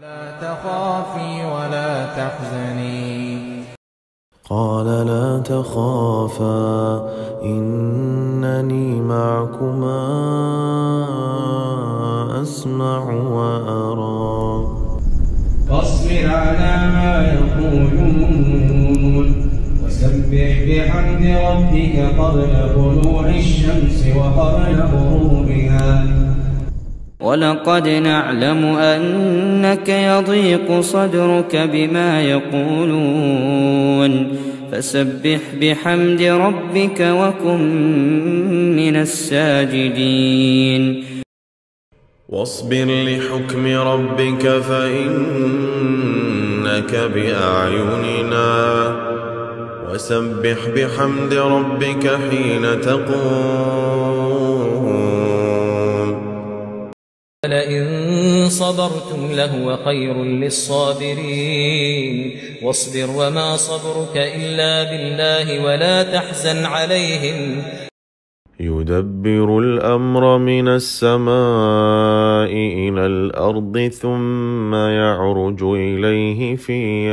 لا تخافي ولا تحزني. قال لا تخافا إنني معكما أسمع وأرى. فاصبر على ما يقولون وسبح بحمد ربك قبل طلوع الشمس وقبل غروبها. ولقد نعلم أنك يضيق صدرك بما يقولون فسبح بحمد ربك وكن من الساجدين. واصبر لحكم ربك فإنك بأعيننا وسبح بحمد ربك حين تقوم. لئن صبرتم لهو خير للصابرين واصبر وما صبرك إلا بالله ولا تحزن عليهم. يدبر الأمر من السماء إلى الأرض ثم يعرج إليه في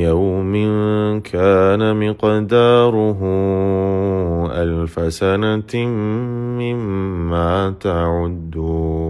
يوم كان مقداره 1000 سنة مما تعدون.